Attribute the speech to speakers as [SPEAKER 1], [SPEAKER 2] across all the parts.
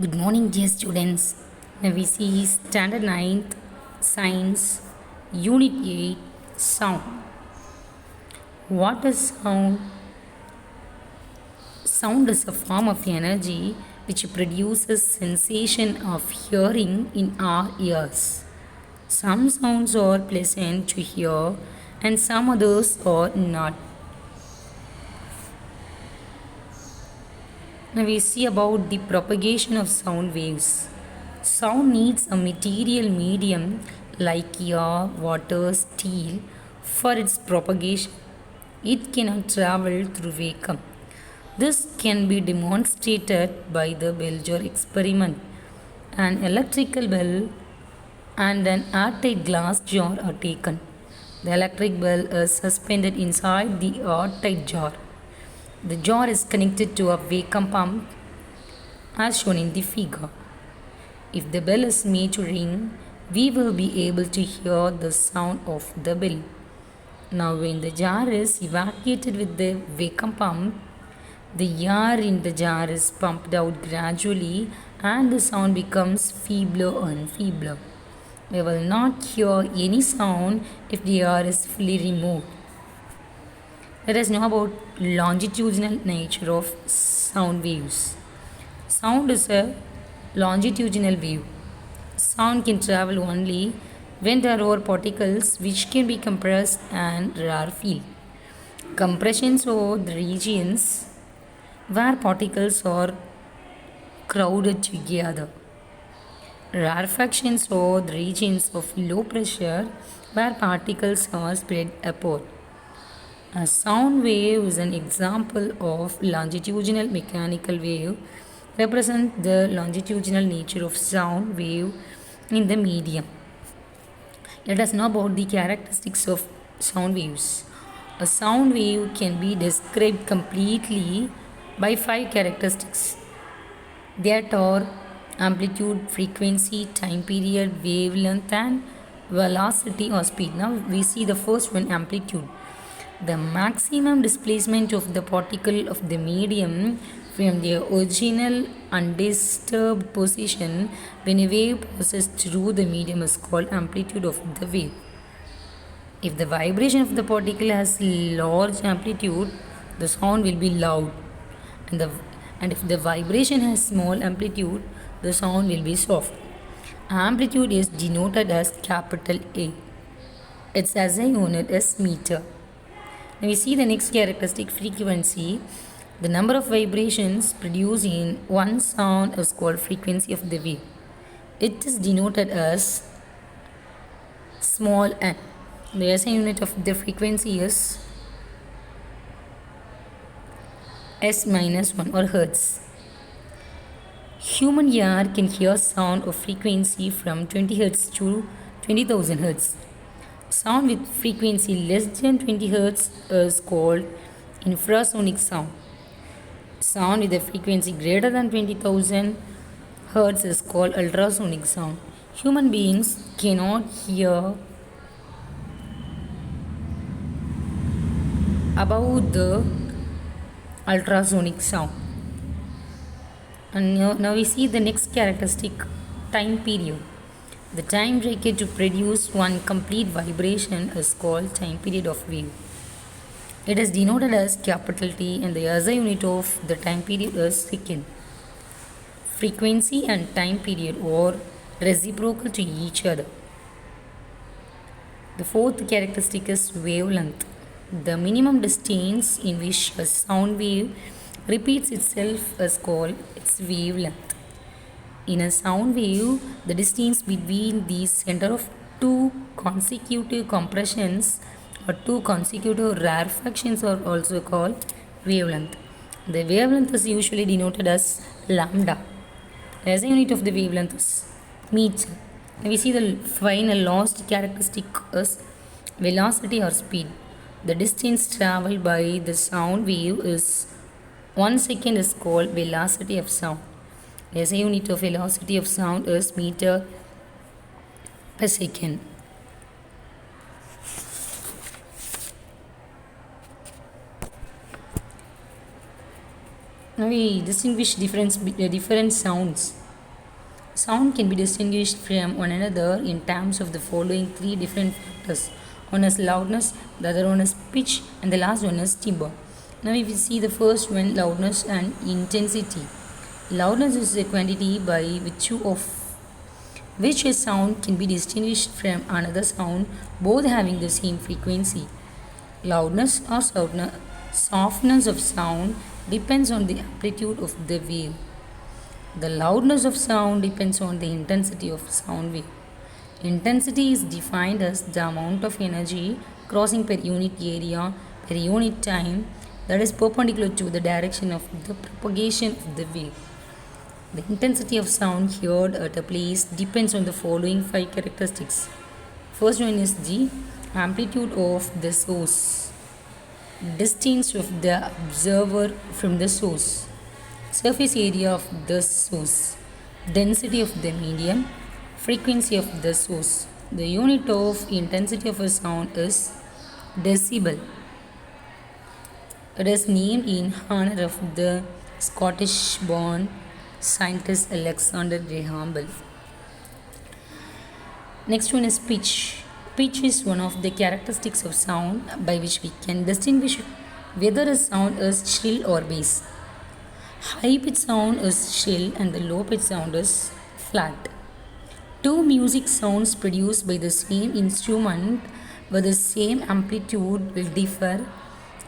[SPEAKER 1] Good morning, dear students. Now we see Standard Ninth Science, Unit 8, Sound. What is sound? Sound is a form of energy which produces sensation of hearing in our ears. Some sounds are pleasant to hear and some others are not. Now we see about the propagation of sound waves. Sound needs a material medium like air, water, steel for its propagation. It cannot travel through vacuum. This can be demonstrated by the bell jar experiment. An electrical bell and an airtight glass jar are taken. The electric bell is suspended inside the airtight jar. The jar is connected to a vacuum pump as shown in the figure. If the bell is made to ring, we will be able to hear the sound of the bell. Now, when the jar is evacuated with the vacuum pump, the air in the jar is pumped out gradually and the sound becomes feebler and feebler. We will not hear any sound if the air is fully removed. Let us know about longitudinal nature of sound waves. Sound is a longitudinal wave. Sound can travel only when there are particles which can be compressed and rarefied. Compressions are the regions where particles are crowded together. Rarefactions are the regions of low pressure where particles are spread apart. A sound wave is an example of longitudinal mechanical wave, represent the longitudinal nature of sound wave in the medium. Let us know about the characteristics of sound waves. A sound wave can be described completely by 5 characteristics. That are amplitude, frequency, time period, wavelength, and velocity or speed. Now we see the first one, amplitude. The maximum displacement of the particle of the medium from the original undisturbed position when a wave passes through the medium is called amplitude of the wave. If the vibration of the particle has large amplitude, the sound will be loud, and if the vibration has small amplitude, the sound will be soft. Amplitude is denoted as capital A. Its SI unit is meter. Now we see the next characteristic, frequency. The number of vibrations produced in one sound is called frequency of the wave. It is denoted as small n. The SI unit of the frequency is S minus 1 or hertz. Human ear can hear sound of frequency from 20 hertz to 20,000 hertz. Sound with frequency less than 20 Hz is called infrasonic sound. Sound with a frequency greater than 20,000 Hz is called ultrasonic sound. Human beings cannot hear above the ultrasonic sound. And now we see the next characteristic, time period. The time required to produce one complete vibration is called time period of wave. It is denoted as capital T and the SI unit of the time period is second. Frequency and time period are reciprocal to each other. The fourth characteristic is wavelength. The minimum distance in which a sound wave repeats itself is called its wavelength. In a sound wave, the distance between the center of two consecutive compressions or two consecutive rarefactions are also called wavelength. The wavelength is usually denoted as lambda. The SI unit of the wavelength is meter. Now we see the final last characteristic is velocity or speed. The distance traveled by the sound wave is 1 second is called velocity of sound. The SI unit of velocity of sound is meter per second. Now we distinguish different sounds. Sound can be distinguished from one another in terms of the following three different factors. One is loudness, the other one is pitch, and the last one is timbre. Now, if we see the first one, loudness and intensity. Loudness is a quantity by virtue of which a sound can be distinguished from another sound, both having the same frequency. Loudness or softness of sound depends on the amplitude of the wave. The loudness of sound depends on the intensity of sound wave. Intensity is defined as the amount of energy crossing per unit area per unit time that is perpendicular to the direction of the propagation of the wave. The intensity of sound heard at a place depends on the following five characteristics. First one is the amplitude of the source, distance of the observer from the source, surface area of the source, density of the medium, frequency of the source. The unit of intensity of a sound is decibel. It is named in honor of the Scottish-born scientist Alexander Graham Bell. Next one is pitch. Pitch is one of the characteristics of sound by which we can distinguish whether a sound is shrill or bass. High pitch sound is shrill and the low pitch sound is flat. Two music sounds produced by the same instrument with the same amplitude will differ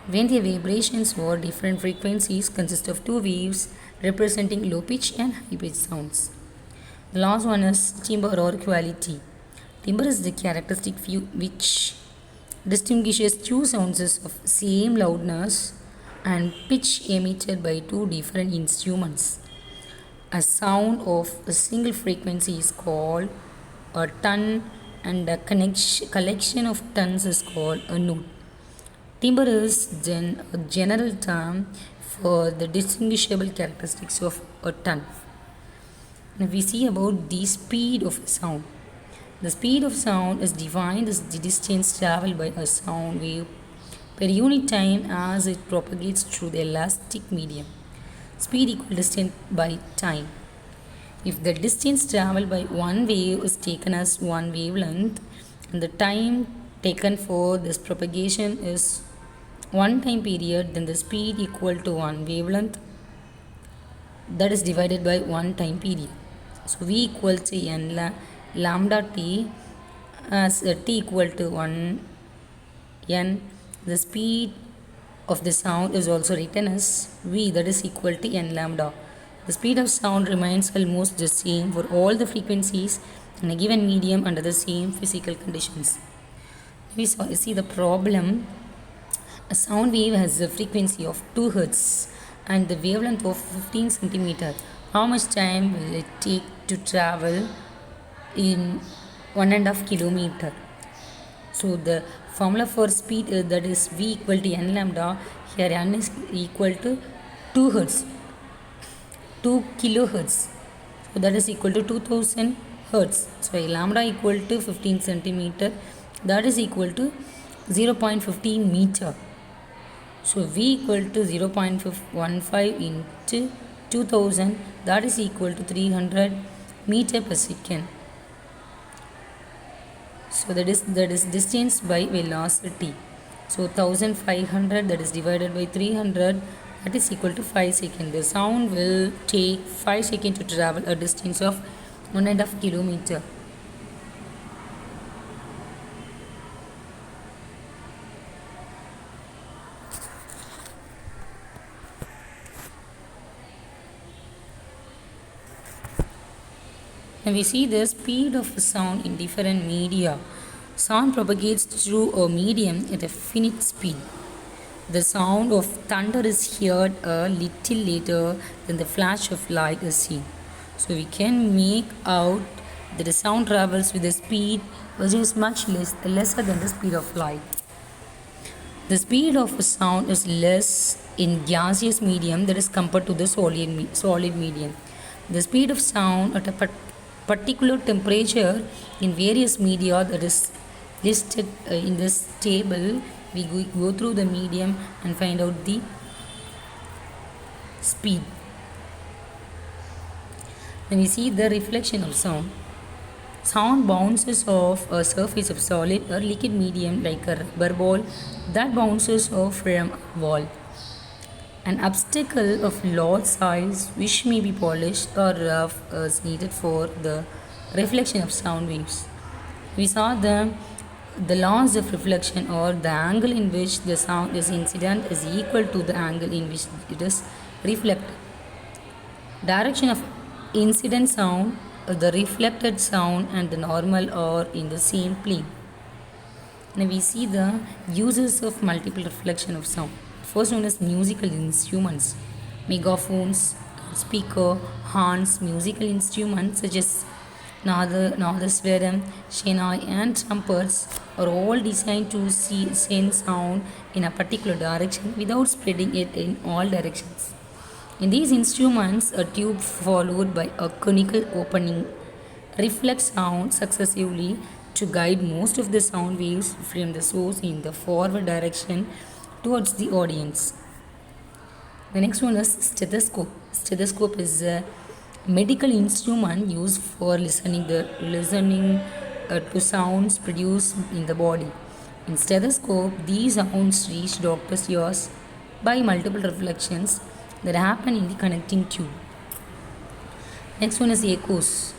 [SPEAKER 1] when their vibrations for different frequencies consist of two waves representing low pitch and high pitch sounds. The last one is timbre or quality. Timbre is the characteristic which distinguishes two sounds of same loudness and pitch emitted by two different instruments. A sound of a single frequency is called a tone and a collection of tones is called a note. Timbre is then a general term for the distinguishable characteristics of a tone. Now we see about the speed of a sound. The speed of sound is defined as the distance traveled by a sound wave per unit time as it propagates through the elastic medium. Speed equal distance by time. If the distance traveled by one wave is taken as one wavelength and the time taken for this propagation is one time period, then the speed equal to one wavelength that is divided by one time period. So V equal to n lambda t as t equal to 1 n. The speed of the sound is also written as V, that is equal to n lambda. The speed of sound remains almost the same for all the frequencies in a given medium under the same physical conditions. We see the problem. A sound wave has a frequency of 2 Hz and the wavelength of 15 cm. How much time will it take to travel in 1.5 km? So the formula for speed that is V equal to n lambda. Here n is equal to 2 Hz, 2 kilohertz. So that is equal to 2000 Hz. So lambda equal to 15 cm. That is equal to 0.15 meter. So V equal to 0.15 into 2000, that is equal to 300 meter per second. So that is distance by velocity. So 1500 that is divided by 300, that is equal to 5 seconds. The sound will take 5 seconds to travel a distance of 1.5 kilometer. And we see the speed of sound in different media. Sound propagates through a medium at a finite speed. The sound of thunder is heard a little later than the flash of light is seen. So we can make out that the sound travels with a speed which is much lesser than the speed of light. The speed of a sound is less in gaseous medium that is compared to the solid medium. The speed of sound at a particular temperature in various media that is listed in this table. We go through the medium and find out the speed. When we see the reflection of sound, sound bounces off a surface of solid or liquid medium like a rubber ball that bounces off from a wall. An obstacle of large size which may be polished or rough is needed for the reflection of sound waves. We saw the laws of reflection, or the angle in which the sound is incident is equal to the angle in which it is reflected. Direction of incident sound, the reflected sound and the normal are in the same plane. Now we see the uses of multiple reflection of sound. First one is musical instruments. Megaphones, speaker, horns, musical instruments such as Nadaswaram, Shennai and trumpets are all designed to send sound in a particular direction without spreading it in all directions. In these instruments, a tube followed by a conical opening reflects sound successively to guide most of the sound waves from the source in the forward direction towards the audience. The next one is stethoscope. Stethoscope is a medical instrument used for listening to sounds produced in the body. In stethoscope, these sounds reach doctor's ears by multiple reflections that happen in the connecting tube. Next one is echoes.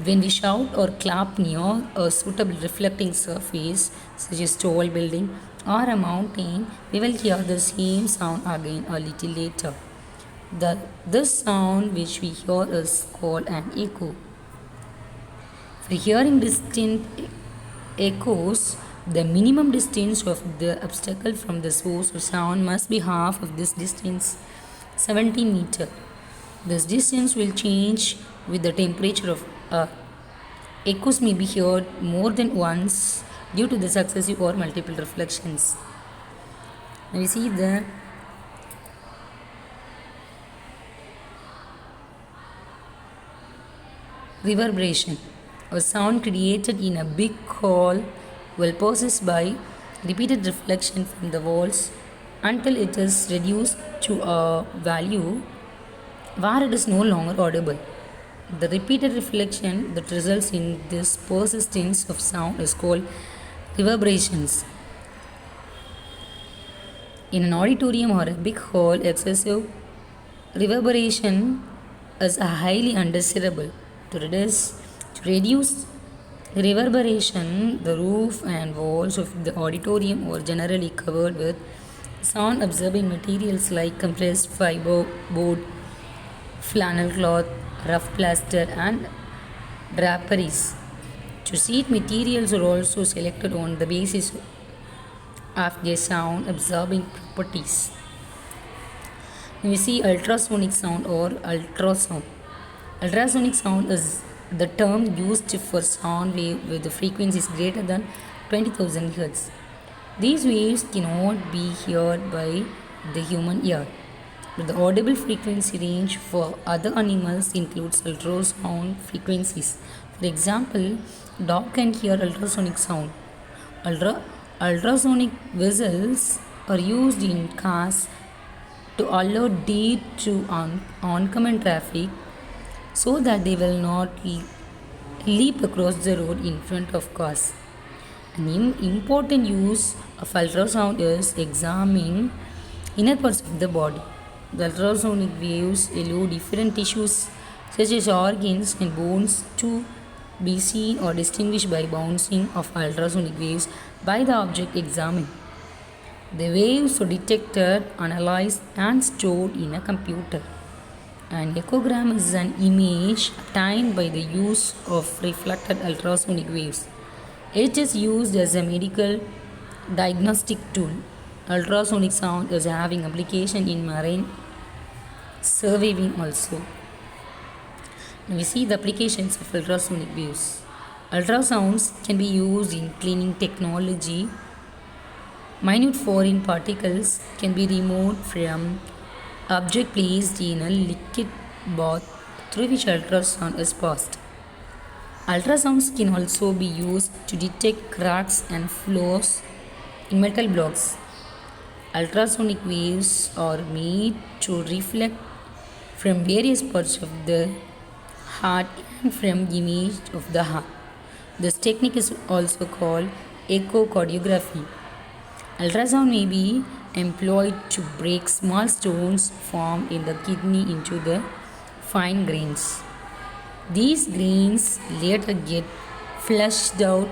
[SPEAKER 1] When we shout or clap near a suitable reflecting surface, such as tall building or a mountain, we will hear the same sound again a little later. This sound which we hear is called an echo. For hearing distinct echoes, the minimum distance of the obstacle from the source of sound must be half of this distance, 70 meters. This distance will change with the temperature of earth. Echoes may be heard more than once due to the successive or multiple reflections. Now we see the reverberation. A sound created in a big hall will persist by repeated reflection from the walls until it is reduced to a value where it is no longer audible. The repeated reflection that results in this persistence of sound is called reverberations. In an auditorium or a big hall, excessive reverberation is highly undesirable. To reduce reverberation, the roof and walls of the auditorium are generally covered with sound absorbing materials like compressed fiber board, flannel cloth, rough plaster, and draperies. To seat materials are also selected on the basis of their sound absorbing properties. We see ultrasonic sound or ultrasound. Ultrasonic sound is the term used for sound wave with the frequencies greater than 20,000 Hz. These waves cannot be heard by the human ear, but the audible frequency range for other animals includes ultrasound frequencies. For example, dog can hear ultrasonic sound. Ultrasonic whistles are used in cars to alert deer to oncoming traffic so that they will not leap across the road in front of cars. An important use of ultrasound is examining inner parts of the body. The ultrasonic waves allow different tissues such as organs and bones to be seen or distinguished by bouncing of ultrasonic waves by the object examined. The waves are detected, analyzed, and stored in a computer. An echogram is an image obtained by the use of reflected ultrasonic waves. It is used as a medical diagnostic tool. Ultrasonic sound is having application in marine surveying also. Now we see the applications of ultrasonic waves. Ultrasounds can be used in cleaning technology. Minute foreign particles can be removed from object placed in a liquid bath through which ultrasound is passed. Ultrasounds can also be used to detect cracks and flaws in metal blocks. Ultrasonic waves are made to reflect from various parts of the heart and from image of the heart. This technique is also called echocardiography. Ultrasound may be employed to break small stones formed in the kidney into the fine grains. These grains later get flushed out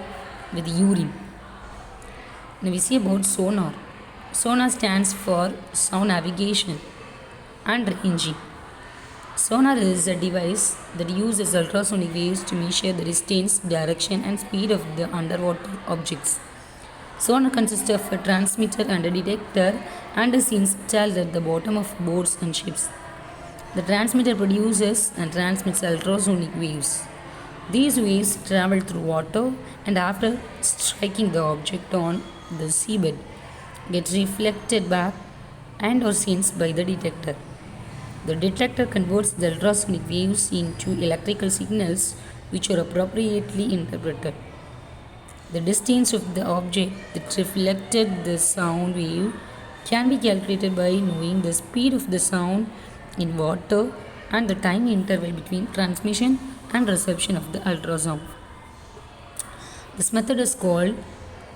[SPEAKER 1] with urine. Now we see about sonar. Sonar stands for sound navigation and ranging. Sonar is a device that uses ultrasonic waves to measure the distance, direction, and speed of the underwater objects. Sonar consists of a transmitter and a detector and is installed at the bottom of boats and ships. The transmitter produces and transmits ultrasonic waves. These waves travel through water and after striking the object on the seabed get reflected back and are sensed by the detector. The detector converts the ultrasonic waves into electrical signals which are appropriately interpreted. The distance of the object that reflected the sound wave can be calculated by knowing the speed of the sound in water and the time interval between transmission and reception of the ultrasound. This method is called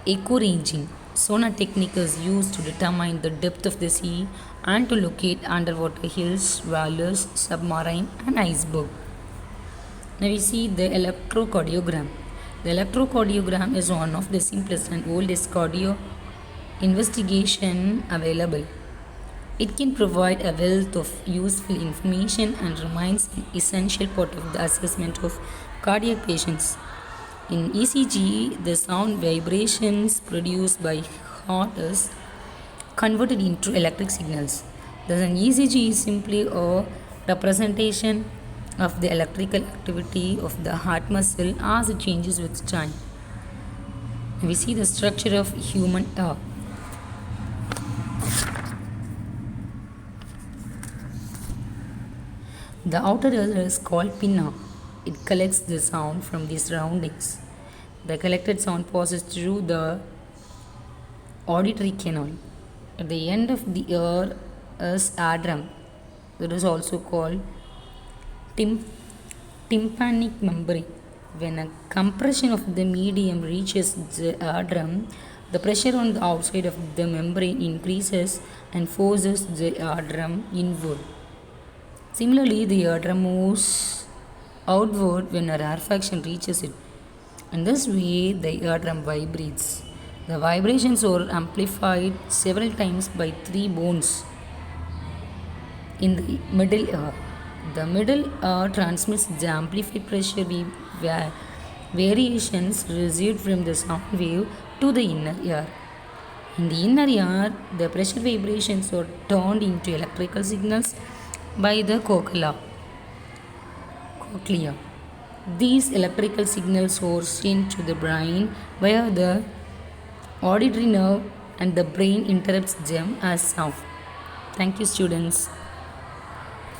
[SPEAKER 1] echo ranging. Sonar technique is used to determine the depth of the sea and to locate underwater hills, valleys, submarine, and iceberg. Now we see the electrocardiogram. The electrocardiogram is one of the simplest and oldest cardio investigation available. It can provide a wealth of useful information and remains an essential part of the assessment of cardiac patients. In ECG, the sound vibrations produced by heart is converted into electric signals. Thus, an ECG is simply a representation of the electrical activity of the heart muscle as it changes with time. We see the structure of human heart. The outer ear is called pinna. It collects the sound from the surroundings. The collected sound passes through the auditory canal. At the end of the ear is eardrum, that is also called tympanic membrane. When a compression of the medium reaches the eardrum, the pressure on the outside of the membrane increases and forces the eardrum inward. Similarly, the eardrum moves outward when a rarefaction reaches it. In this way, the eardrum vibrates. The vibrations are amplified several times by three bones in the middle ear. The middle ear transmits the amplified pressure variations received from the sound wave to the inner ear. In the inner ear, the pressure vibrations are turned into electrical signals by the cochlea. These electrical signals are sent to the brain via the auditory nerve and the brain interprets them as sound. Thank you, students.